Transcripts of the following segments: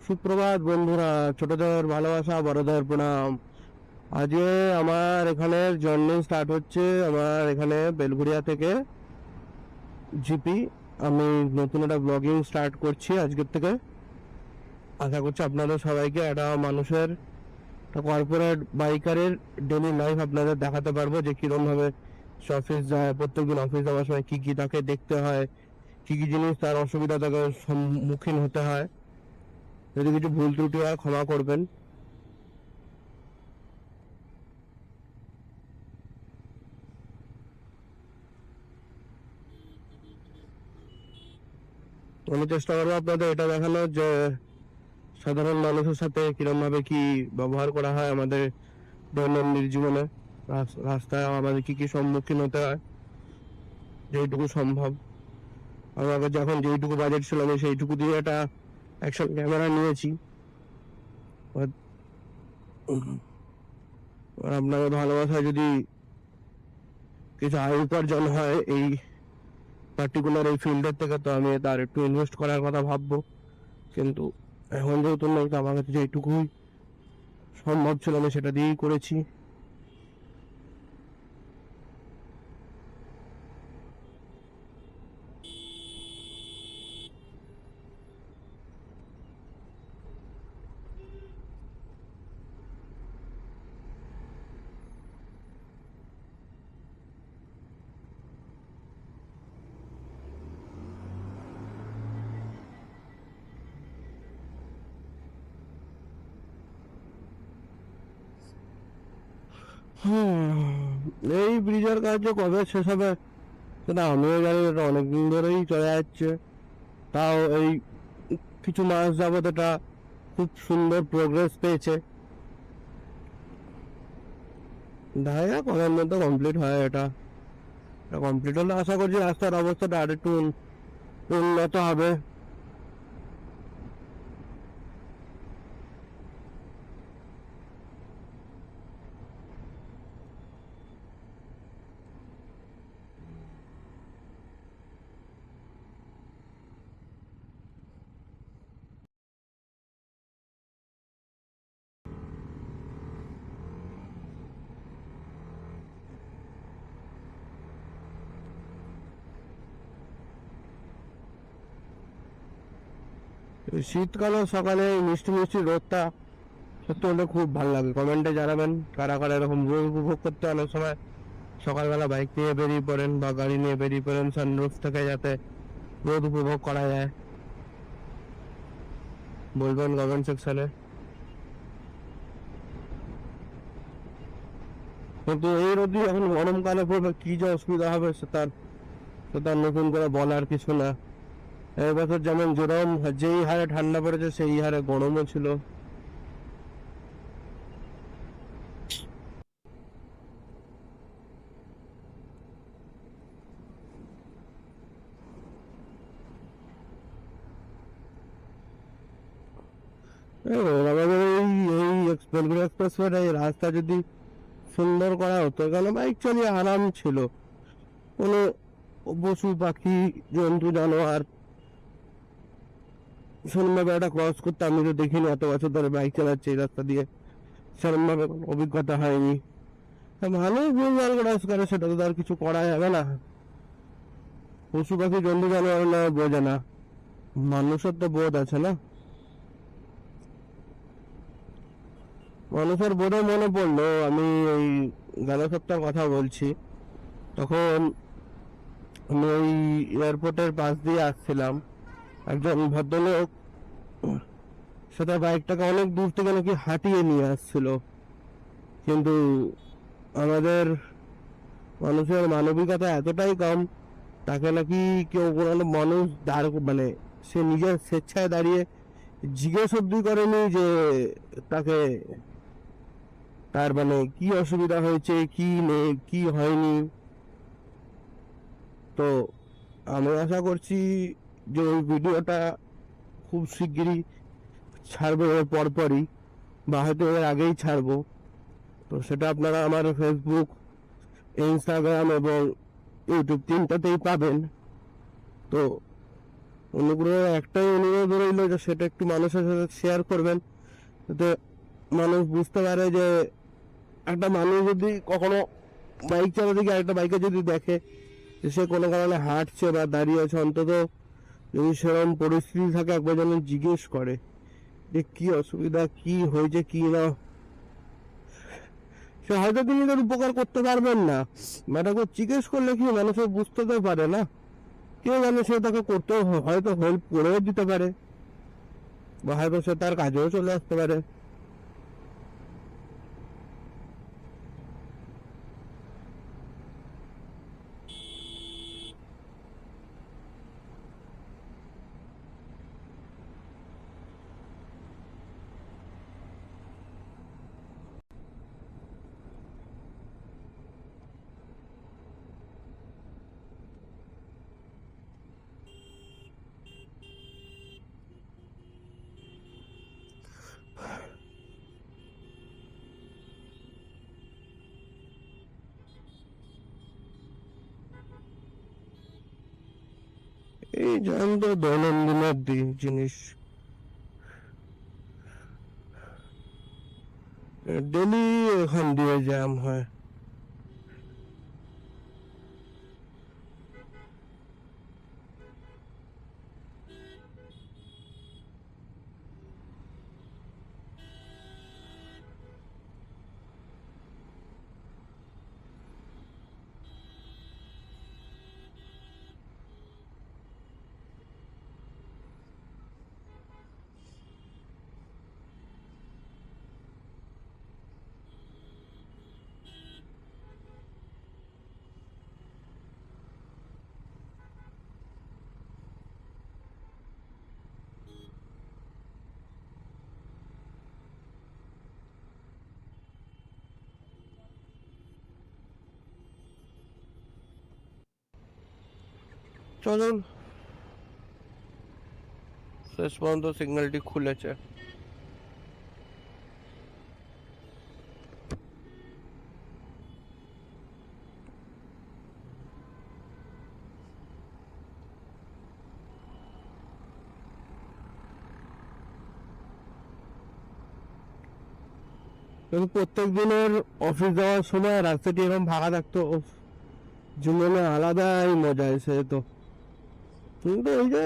সুপ্রভাত বন্ধুরা, ছোটদের ভালোবাসা, বড়দের প্রণাম। আজকে আমার এখানে জার্নি স্টার্ট হচ্ছে, আমার এখানে বেলঘুরিয়া থেকে জিপি। আমি নতুন একটা ব্লগিং স্টার্ট করছি আজকের থেকে। আশা করছি আপনাদের সবাইকে একটা মানুষের, একটা কর্পোরেট বাইকারের ডেলি লাইফ আপনাদের দেখাতে পারবো, যে কিরমভাবে সে অফিস যায়, প্রত্যেকদিন অফিস যাওয়ার সময় কি কি তাকে দেখতে হয়, কি কি জিনিস তার অসুবিধা তাকে সম্মুখীন হতে হয়। যদি কিছু ভুল ত্রুটি হয় ক্ষমা করবেন। আমি চেষ্টা করবো আপনাদের এটা দেখানোর যে সাধারণ মানুষের সাথে কিরম ভাবে কি ব্যবহার করা হয় আমাদের দৈনন্দিন জীবনে, রাস্তায় আমাদের কি কি সম্মুখীন হতে হয়, যেইটুকু সম্ভব। আমার কাছে এখন যেইটুকু বাজেট ছিল আমি সেইটুকু দিয়ে একটা অ্যাকশন ক্যামেরা নিয়েছি। আপনাদের ভালোবাসায় যদি কিছু আয় উপার্জন হয় এই পার্টিকুলার এই ফিল্ডের থেকে, তো আমি তার একটু ইনভেস্ট করার কথা ভাববো। কিন্তু এখন যেহেতু নেই, তো আমার কাছে যেটুকুই সম্ভব ছিল আমি সেটা দিয়েই করেছি। এই ব্রিজের কাজ যে কবে শেষ হবে সেটা আমিও জানি, এটা অনেকদিন ধরেই চলে যাচ্ছে। তাও এই কিছু মাস যাবত এটা খুব সুন্দর প্রোগ্রেস পেয়েছে। দেখা যাক কবের মধ্যে কমপ্লিট হয় এটা। কমপ্লিট হলে আশা করছি রাস্তার অবস্থাটা আর একটু উন্নত হবে। শীতকালের সকালে মিষ্টি মিষ্টি রোদটা সত্যি হলে খুব ভালো লাগে। কমেন্টে জানাবেন কারা কারা এরকম রোদ উপভোগ করতে অনেক সময় সকালবেলা বাইক নিয়ে বেরিয়ে পড়েন বা গাড়ি নিয়ে বেরিয়ে পড়েন সানরুফ থেকে, যাতে রোদ উপভোগ করা যায়। বলবেন কমেন্ট সেকশনে। কিন্তু এই রোদই এখন গরমকালে পড়বে, কি যে অসুবিধা হবে সে তার নতুন করে বলার কিছু না। এই বছর যেমন যেরকম যেই হারে ঠান্ডা পড়েছে সেই হারে গরমও ছিল। আমাদের এই এই এক্সপ্রেসওয়ের এই রাস্তা যদি সুন্দর করা হতো, কেন বাইক চালিয়ে আরাম ছিল। কোনো পশু পাখি জন্তু জানোয়ার সেরকমভাবে একটা ক্রস করতে আমি তো দেখিনি, এত বছর ধরে বাইক চালাচ্ছি এই রাস্তা দিয়ে, সেরকমভাবে কোনো অভিজ্ঞতা হয়নি। ভালো ভুলভাল ক্রস করে, সেটা তো আর কিছু করা যাবে না। পশু পাখি জন্তু জানোয়ার না বোঝে না, মানুষের তো বোধ আছে না। মানুষের বোধে মনে পড়লো, আমি এই গেল সপ্তাহের কথা বলছি, তখন আমি ওই এয়ারপোর্টের পাশ দিয়ে আসছিলাম। একজন ভদ্রলোক সেটা বাইকটাকে অনেক দূর থেকে নাকি হাঁটিয়ে নিয়ে আসছিল। কিন্তু আমাদের মানুষের মানবিকতা এতটাই কম, তাকে নাকি কেউ কোনো মানুষ দাঁড় মানে সে নিজের স্বেচ্ছায় দাঁড়িয়ে জিজ্ঞেস অব্দি করেনি যে তাকে তার মানে কি অসুবিধা হয়েছে, কি নেই, কি হয়নি। তো আমি আশা করছি যে ওই ভিডিওটা খুব শিগগিরই ছাড়বো, এর পরপরই বা হয়তো এর আগেই ছাড়বো। তো সেটা আপনারা আমার ফেসবুক, ইনস্টাগ্রাম এবং ইউটিউব তিনটাতেই পাবেন। তো অনুগ্রহ একটাই অনুরোধ রইল যে সেটা একটু মানুষের সাথে শেয়ার করবেন, যাতে মানুষ বুঝতে পারে যে একটা মানুষ যদি কখনো বাইক চালাতে গিয়ে একটা বাইকে যদি দেখে যে সে কোনো কারণে হাঁটছে বা দাঁড়িয়ে আছে, অন্তত যদি সেরকম পরিস্থিতি থাকে একবার যেন জিজ্ঞেস করে যে কি অসুবিধা, কি হয়েছে কি না। সে হয়তো তিনি তার উপকার করতে পারবেন না, ম্যাডাম জিজ্ঞেস করলে কি মানুষের বুঝতে তো পারে না, কেউ জানে সে তাকে করতেও হয়তো হেল্প করেও দিতে পারে, বা হয়তো সে তার কাজেও চলে আসতে পারে। এই জান তো দৈনন্দিনের জিনিস, ডেলি এখান দিয়ে জ্যাম হয়। চলুন, শেষ পর্যন্ত সিগন্যালটি খুলেছে। কিন্তু প্রত্যেক দিনের অফিস যাওয়ার সময় রাস্তাটি এরকম ফাঁকা থাকতো, জীবনে আলাদাই মজা এসে তো। কিন্তু এই যে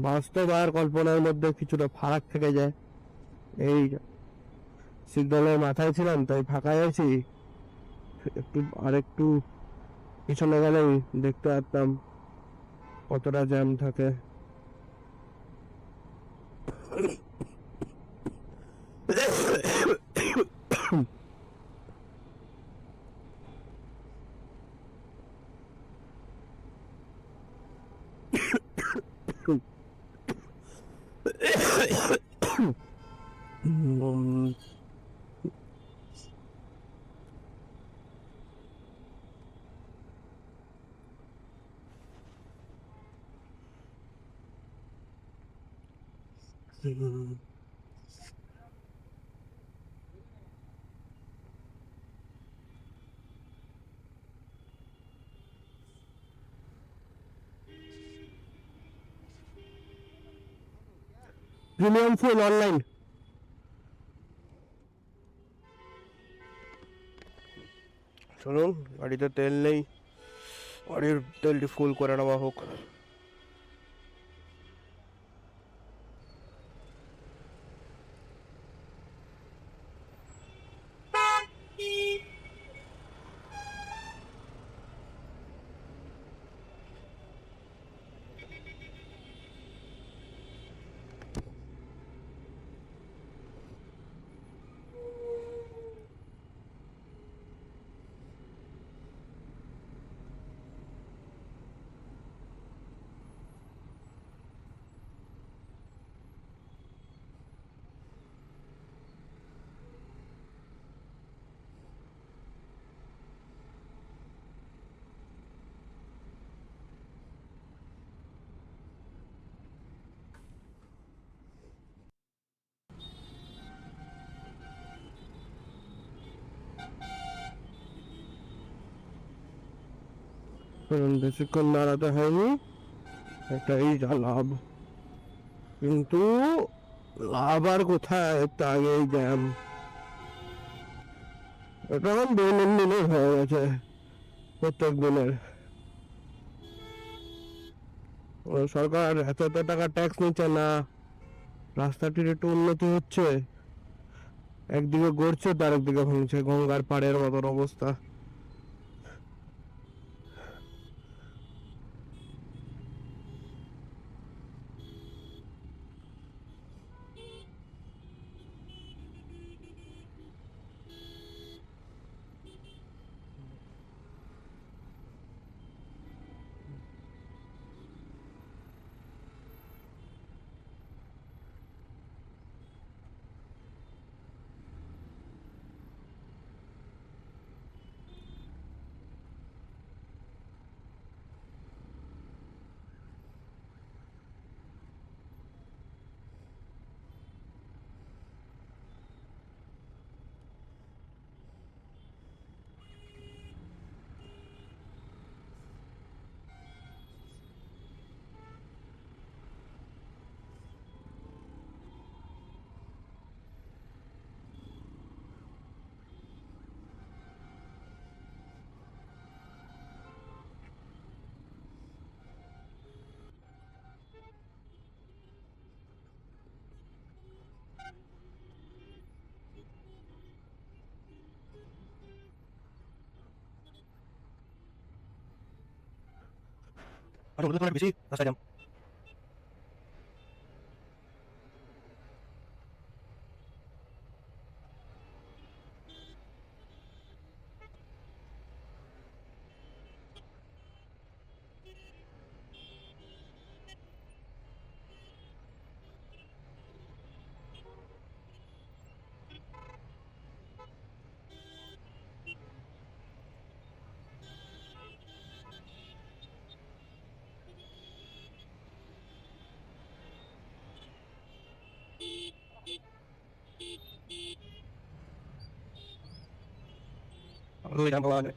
বাস্তব আর কল্পনার মধ্যে কিছুটা ফারাক থেকে যায়। এই সিগন্যালের মাথায় ছিলাম তাই ফাঁকায় আছি, একটু আর একটু পিছনে গেলেই দেখতে পারতাম কতটা জ্যাম থাকে। উম, প্রিমিয়াম ফুল অনলাইন। শুনুন, গাড়িতে তেল নেই, গাড়ির তেলটি ফুল করে নেওয়া হোক। বেশিক্ষণ দাঁড়াতে হয়নি, এটাই যা লাভ। কিন্তু লাভ আর কোথায়, একটু আগেই জ্যাম। এটা এখন দৈনন্দিনের হয়ে গেছে, প্রত্যেক দিনের। সরকার এত এত টাকা ট্যাক্স নিচ্ছে না, রাস্তাটির একটু উন্নতি হচ্ছে, একদিকে গড়ছে তার একদিকে ভাঙছে, গঙ্গার পাড়ের মতন অবস্থা। আর ওদের তো বেশি রাস্তায় জ্যাম। জ্যাম পাওয়া যায়।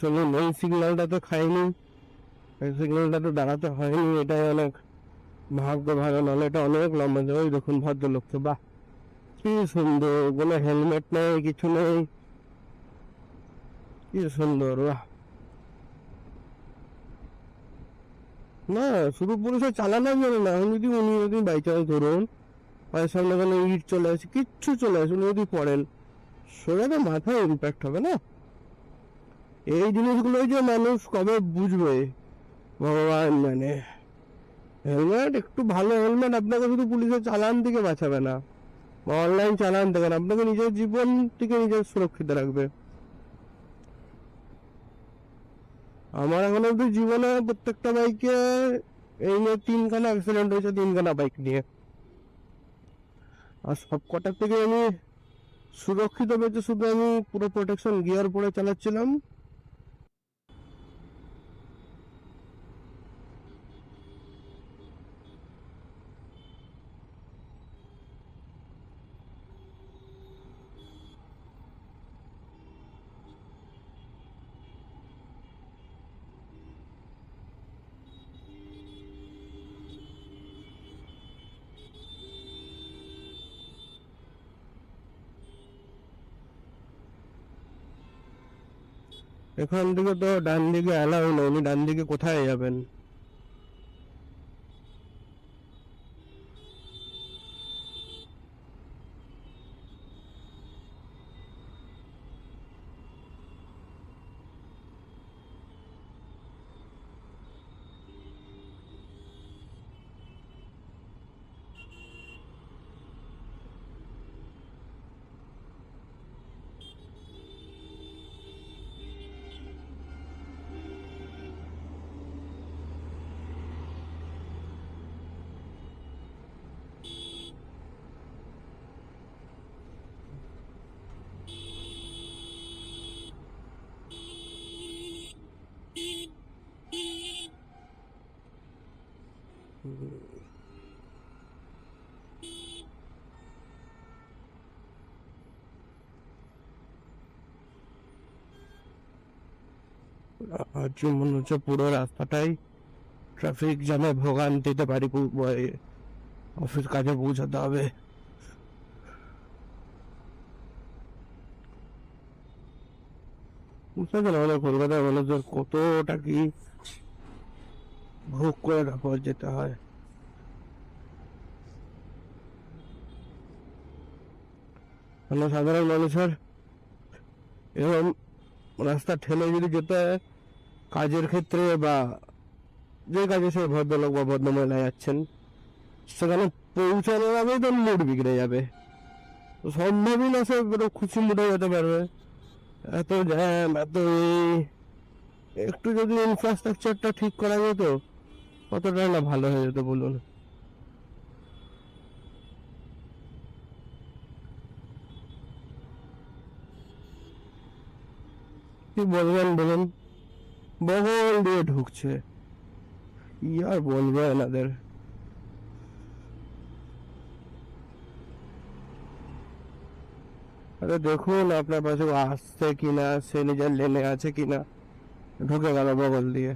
চলুন, এই সিগন্যালটা তো খাইনি, এই সিগন্যালটা তো দাঁড়াতে হয়নি, এটাই অনেক ভাগ্য ভালো, নাহলে এটা অনেক লম্বা যাবে। ওই দেখুন ভদ্রলোককে, বাহ কি সুন্দর, কোনো হেলমেট নেই, কিছু নেই, কি সুন্দর, বাহ। না, শুধু পুলিশের চালানো যাবে না, যদি উনি যদি বাই চান্স ধরুন পায়ের সামনে কোনো ইট চলে আসে, কিচ্ছু চলে আসে, উনি যদি পড়েন, সোজা তো মাথায় ইম্প্যাক্ট হবে না। এই জিনিসগুলোই যে মানুষ কবে বুঝবে ভগবান জানে। হেলমেট, একটু ভালো হেলমেট আপনাকে শুধু পুলিশের চালান থেকে বাঁচাবে না, বা অনলাইন চালান থেকে, আপনাকে নিজের জীবন থেকে নিজের সুরক্ষিত রাখবে। আমার এখন অব্দি জীবনে প্রত্যেকটা বাইকে এই নিয়ে 3খানা অ্যাক্সিডেন্ট হয়েছে, 3খানা বাইক নিয়ে। আর সব কটার থেকে আমি সুরক্ষিত পেয়েছি, শুধু আমি পুরো প্রোটেকশন গিয়ার পরে চালাচ্ছিলাম। এখান থেকে তো ডান দিকে অ্যালাউ নেই, উনি ডান দিকে কোথায় যাবেন? আজ মনে হচ্ছে পুরো রাস্তাটাই ট্রাফিক জ্যামে ভোগান্তিতে বাড়ি অফিস কাজে পৌঁছাতে হবে। বুঝতে পারছেন আমাদের কলকাতার মানুষদের কতটা কি ভোগ করে তারপর যেতে হয়। মানে সাধারণ মানুষের এরকম রাস্তা ঠেলে যদি যেতে হয় কাজের ক্ষেত্রে বা যে কাজে সে ভদ্রলোক বা ভদ্রমহিলা যাচ্ছেন, সেখানে পৌঁছানোর আগেই তো মুড বিগড়ে যাবে। তো সম্ভবই না সে খুশি মুডে যেতে পারবে। এত জ্যাম, এত একটু যদি ইনফ্রাস্ট্রাকচারটা ঠিক করা যেত কতটা না ভালো হয়ে যেত বলুন। কি বলবেন বলুন, বগল দিয়ে ঢুকছে, কি আর বলবো এনাদের। আরে দেখুন আপনার পাশে আসছে কিনা, সে নিজের লেনে আছে কিনা, ঢুকে গেল বগল দিয়ে।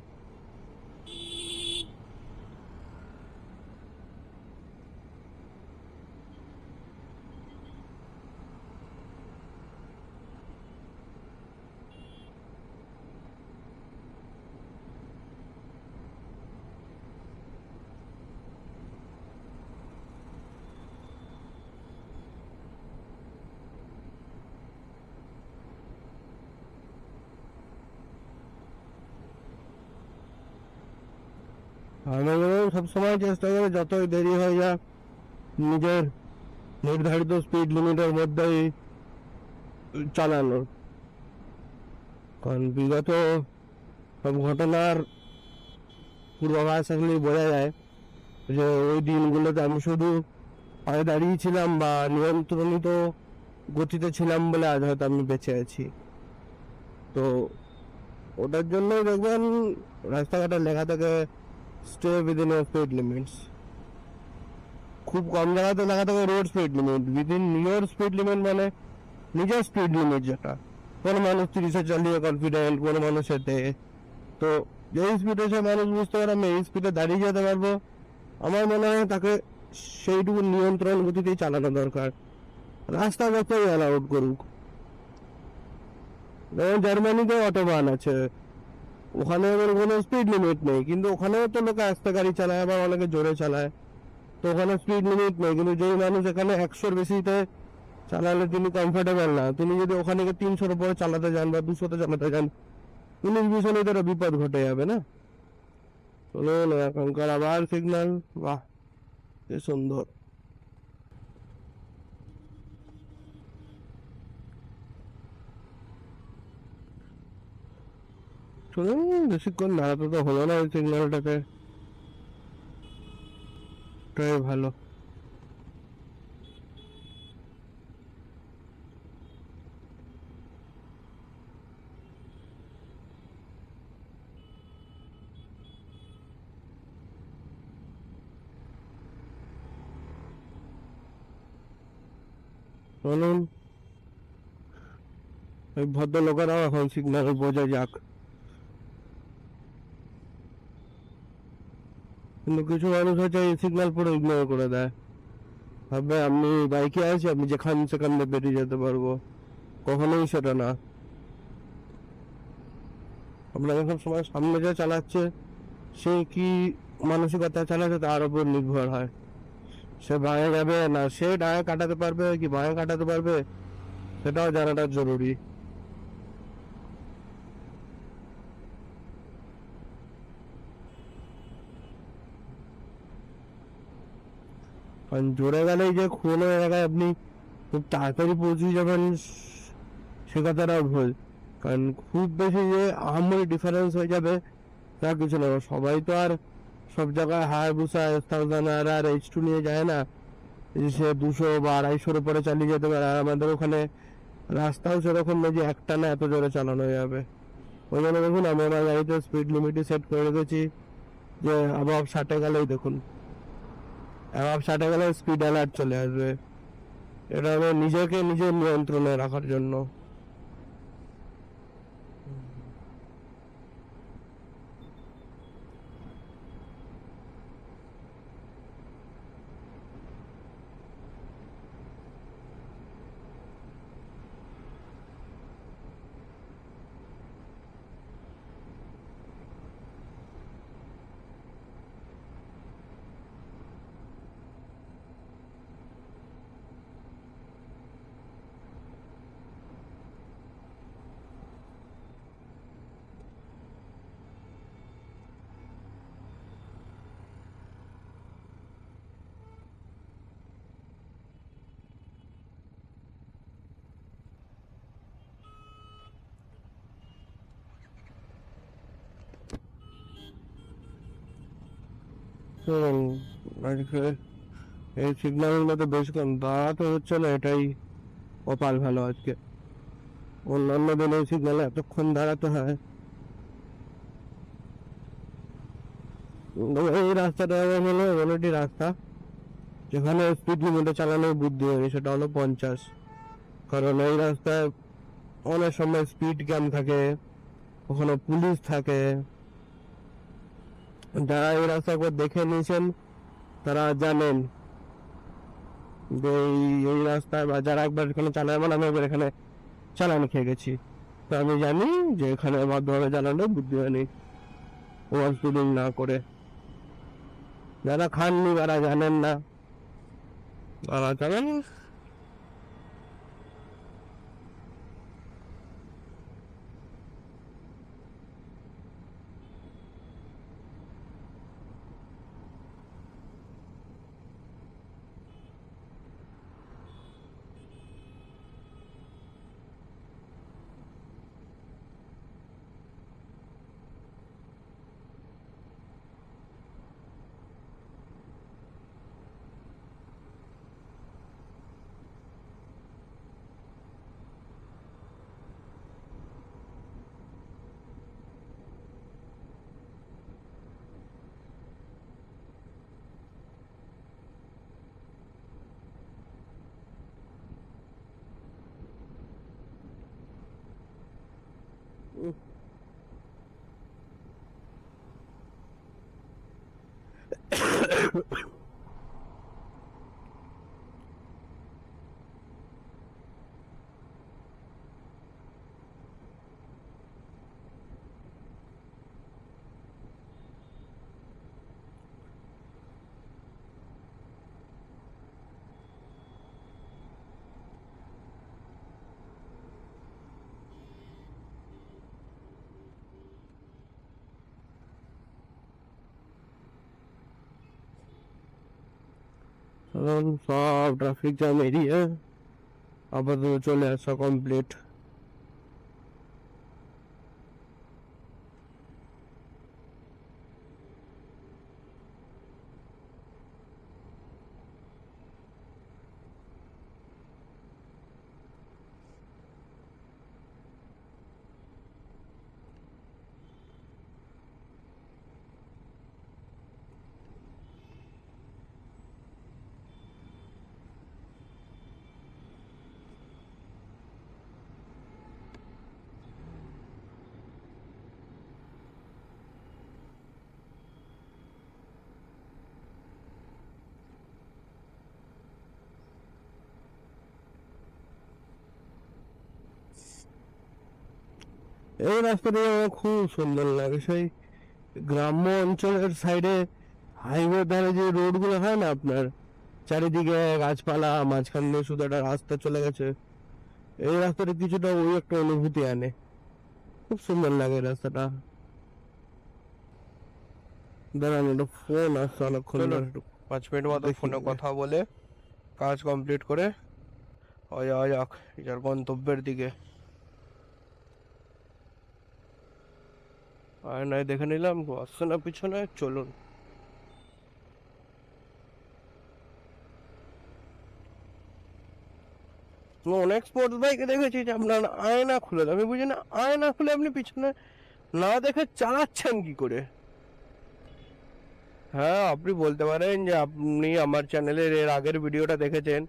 আমি সবসময় চেষ্টা করি যতই দেরি হয়ে যাক নিজের নির্ধারিত স্পিড লিমিটের মধ্যেই চালানোর। কারণ বিগত সব ঘটনার পূর্বাভাস আসলেই বোঝা যায় যে ওই দিনগুলোতে আমি শুধু পায়ে দাঁড়িয়েছিলাম বা নিয়ন্ত্রণিত গতিতে ছিলাম বলে আজ হয়তো আমি বেঁচে আছি। তো ওটার জন্যই দেখবেন রাস্তাঘাটে লেখা থাকে stay within your speed limits. খুব কম জায়গাতে লেখা থাকে road speed limit, within your speed limit মানে নিজের স্পিড লিমিট যেটা। কোনো মানুষ 30-এ চালিয়ে কনফিডেন্ট, কোনো মানুষ এতে। তো যেই স্পিডে সে মানুষ বুঝতে পারে আমি এই স্পিডে দাঁড়িয়ে যেতে পারবো, আমার মনে হয় তাকে সেইটুকু নিয়ন্ত্রণ গতিতেই চালানো দরকার। রাস্তা যতই অ্যালাউড করুক, যেমন জার্মানিতে অটোবান আছে, ওখানে এবার কোনো স্পিড লিমিট নেই, কিন্তু ওখানেও তো লোকে আস্তে গাড়ি চালায়, আবার অনেকে জোরে চালায়। তো ওখানে স্পিড লিমিট নেই, কিন্তু যেই মানুষ এখানে 100-র বেশিতে চালালে তিনি কমফোর্টেবল না, তিনি যদি ওখানে 300-র উপরে চালাতে যান বা 200-তে চালাতে যান, পুলিশ ভীষণই তারা বিপদ ঘটে যাবে না। চলুন এখনকার আবার সিগন্যাল, বাহ কি সুন্দর। শুনুন, বেশিক্ষণ দাঁড়াতে তো হলো না ওই সিগন্যালটাতে, ওটাই ভালো। চলুন, ওই ভদ্রলোকেরাও এখন সিগন্যাল বোঝা যাক। কিন্তু কিছু মানুষ হচ্ছে এই সিগন্যাল পুরো ইগনোর করে দেয়, ভাববে আপনি বাইকে আছি, আপনি যেখান সেখান দিয়ে বেরিয়ে যেতে পারবো। কখনোই সেটা না। আপনার এখন সময় সামনে যে চালাচ্ছে সে কি মানসিকতা চালাচ্ছে তার উপর নির্ভর হয়। সে বাঁয়ে যাবে না সে ডায়ে কাটাতে পারবে কি বাঁয়ে কাটাতে পারবে, সেটাও জানাটা জরুরি। কারণ জোরে গেলেই যে কোনো জায়গায় আপনি খুব তাড়াতাড়ি পৌঁছে যাবেন সে কথাটাও ভুল। কারণ খুব বেশি যে আহামরি ডিফারেন্স হয়ে যাবে তা কিছু না। সবাই তো আর সব জায়গায় হায়াবুসা S1000 আর H2 নিয়ে যায় না, সে 200 বা 250-র উপরে চালিয়ে যেতে পারে। আর আমাদের ওখানে রাস্তাও সেরকম নেই যে একটানা এত জোরে চালানো যাবে। ওই জন্য দেখুন আমি আমার গাড়িতে স্পিড লিমিটই সেট করে রেখেছি যে অ্যাবাভ 60-এ গেলেই দেখুন, অ্যাবাভ 60-এ গেলে স্পিড অ্যালার্ট চলে আসবে। এটা আমি নিজেকে নিজের নিয়ন্ত্রণে রাখার জন্য। হুম, আজকে এই সিগন্যাল গুলোতে বেশিক্ষণ দাঁড়াতে হচ্ছে না, এটাই কপাল ভালো আজকে। অন্যান্য দিনে এই সিগন্যালে এতক্ষণ দাঁড়াতে হয়। এই রাস্তাটা এমন হলো এমন একটি রাস্তা যেখানে স্পিড লিমিটে চালানোর বুদ্ধি হয়নি, সেটা হলো 50। কারণ এই রাস্তায় অনেক সময় স্পিড ক্যাম থাকে, কখনো পুলিশ থাকে। যারা এই রাস্তা একবার দেখে নিয়েছেন তারা জানেন যে এই রাস্তায় বা যারা একবার এখানে চালায়, মানে আমি একবার এখানে চালান খেয়ে গেছি, তো আমি জানি যে এখানে ভদ্রভাবে চালানো বুদ্ধি হয়নি, ওভার স্পিডিং না করে। যারা খাননি যারা জানেন না তারা চালান। কারণ সব ট্রাফিক জ্যাম এরিয়া আপাতত চলে আসা কমপ্লিট। এই রাস্তাটি আমার খুব সুন্দর লাগে। সেই গ্রাম্য অঞ্চলের সাইডে হাইওয়ে ধারে যে রোডগুলো হয় না আপনার, চারিদিকে গাছপালা, মাঝখান দিয়ে শুধু একটা রাস্তা চলে গেছে, এই রাস্তাটা কিছুটা ওই একটা অনুভূতি আনে। খুব সুন্দর লাগে এই রাস্তাটা। দাঁড়ান, একটা ফোন আসছে অনেকক্ষণ ধরে, একটু 5 মিনিট মতো ফোনে কথা বলে কাজ কমপ্লিট করে যাওয়া যাক যার গন্তব্যের দিকে। আয়নায় দেখে নিলাম আসছে না পিছনে, চলুন। অনেক স্পোর্টস বাইকে দেখেছি যে আপনার আয়না খুলে দেয়, আমি বুঝি না আয়না খুলে আপনি পিছনে না দেখে চালাচ্ছেন কি করে। হ্যাঁ, আপনি বলতে পারেন যে আপনি আমার চ্যানেলের এর আগের ভিডিওটা দেখেছেন,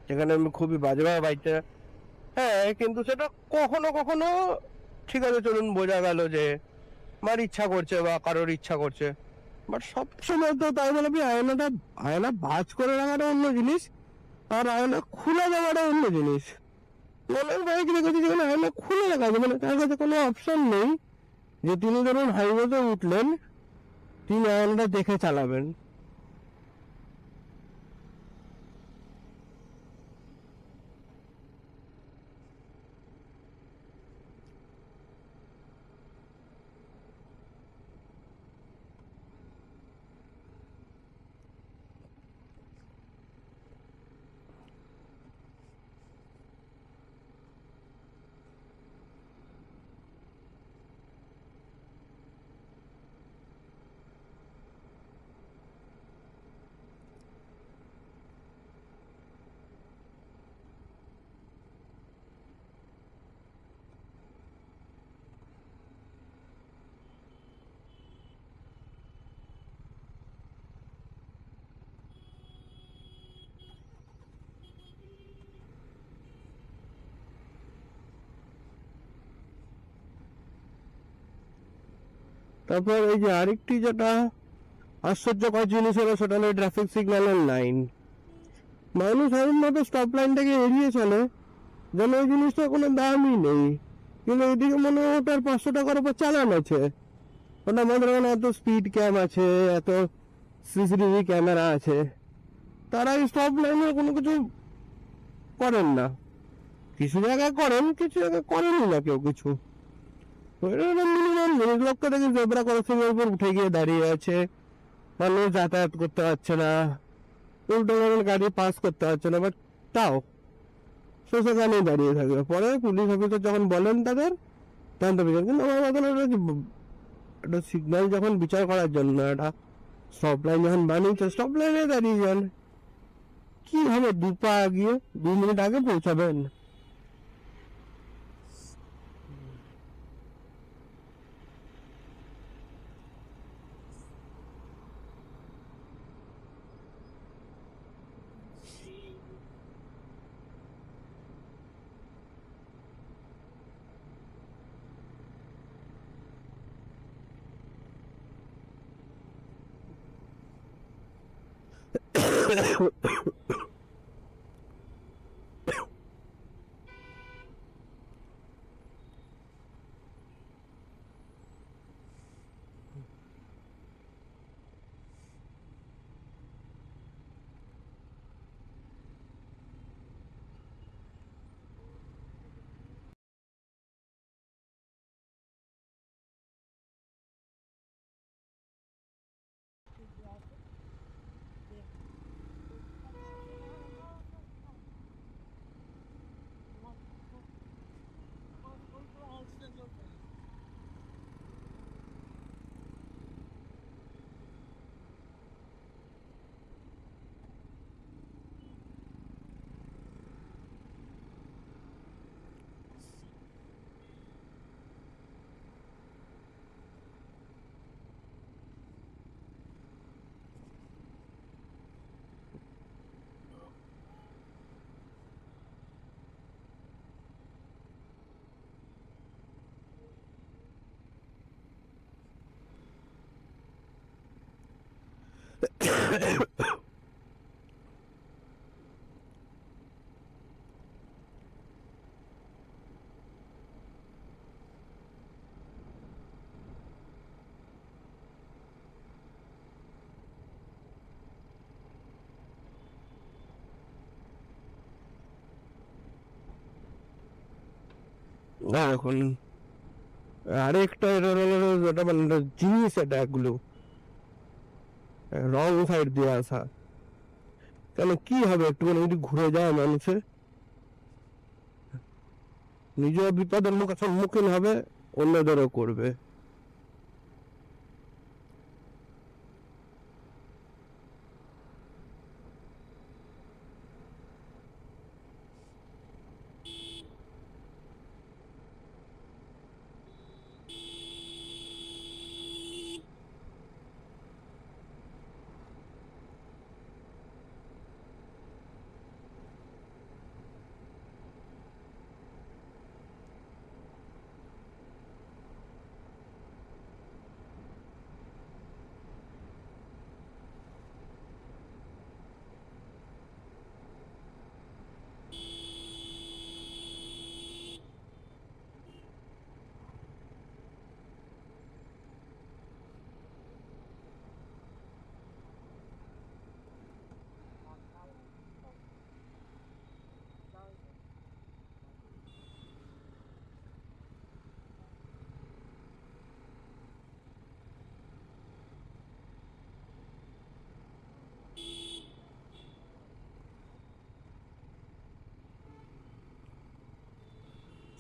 যেখানে আমি খুবই বাজেভাবে বাইকটা, হ্যাঁ, কিন্তু সেটা কখনো কখনো ঠিক আছে, চলুন, বোঝা গেল যে আমার ইচ্ছা করছে বা কারোর ইচ্ছা করছে। বাট সবসময় তো তাই বলে আপনি আয়না ভাঁজ করে রাখাটা অন্য জিনিস, আর আয়না খুলে দেওয়াটা অন্য জিনিস। অনেক বাইক দেখেছি যেখানে আয়না খুলে রাখা আছে, মানে তার কাছে কোনো অপশন নেই যে তিনি ধরুন হাইওয়েতে উঠলেন, তিনি আয়নাটা দেখে চালাবেন। তারপর এই যে আরেকটি যেটা আশ্চর্যকর জিনিস হলো, সেটা হলো ট্রাফিক সিগন্যালের লাইন। মানুষ আইন মতো স্টপ লাইনটাকে এড়িয়ে চলে, যেন ওই জিনিসটার কোনো দামই নেই। কিন্তু এদিকে মনে হয় তার 500 টাকার উপর চালান আছে, ওটা মনে হয় এত স্পিড ক্যাম আছে, এত সিসিটিভি ক্যামেরা আছে, তারা স্টপ লাইনে কোনো কিছু করেন না। কিছু জায়গায় করেন, কিছু জায়গায় করেনই না কেউ কিছু। মিনিমাম জিনিস, লক্ষ্য দেখি জেব্রা ক্রসিং এর উপর উঠে গিয়ে দাঁড়িয়ে আছে, মানুষ যাতায়াত করতে পারছে না, উল্টো গাড়ি পাস করতে পারছে না, বাট তাও সে সেখানেই দাঁড়িয়ে থাকবে। পরে পুলিশ অফিসার যখন বলেন তাদের, তখন তো বিচার। কিন্তু আমার মতন একটা সিগন্যাল যখন বিচার করার জন্য একটা স্টপ লাইন যখন বানিয়েছে, স্টপ লাইনে দাঁড়িয়ে যান। কি হবে 2 পা গিয়ে 2 মিনিট আগে পৌঁছাবেন? না এখন আরেকটা এরর হলো যেটা মানে জিনিস, এটা এগুলো রং সাইড দিয়ে আসা। কেন কি হবে, একটুখানি যদি ঘুরে যায় মানুষের, নিজেও বিপদের মুখে সম্মুখীন হবে, অন্যদেরও করবে।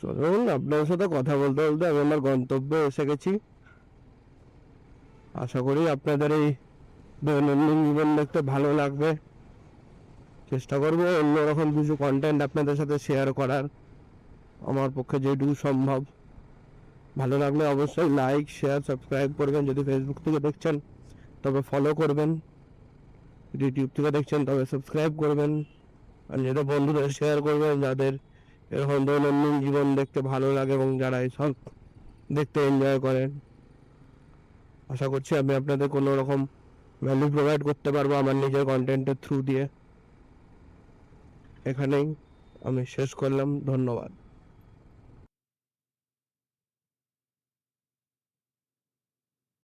চলুন, আপনার সাথে কথা বলতে বলতে আমি আমার গন্তব্যে এসে গেছি। আশা করি আপনাদের এই দৈনন্দিন জীবন দেখতে ভালো লাগবে। চেষ্টা করবো অন্যরকম কিছু কন্টেন্ট আপনাদের সাথে শেয়ার করার, আমার পক্ষে যেটুকু সম্ভব। ভালো লাগলে অবশ্যই লাইক, শেয়ার, সাবস্ক্রাইব করবেন। যদি ফেসবুক থেকে দেখছেন তবে ফলো করবেন, যদি ইউটিউব থেকে দেখছেন তবে সাবস্ক্রাইব করবেন। আর যেটা বন্ধুদের শেয়ার করবেন যাদের এরকম দৈনন্দিন জীবন দেখতে ভালো লাগে এবং যারা এইসব দেখতে এনজয় করেন। আশা করছি আমি আপনাদের কোনো রকম ভ্যালু প্রোভাইড করতে পারবো আমার নিজের কন্টেন্টের থ্রু দিয়ে। এখানেই আমি শেষ করলাম, ধন্যবাদ।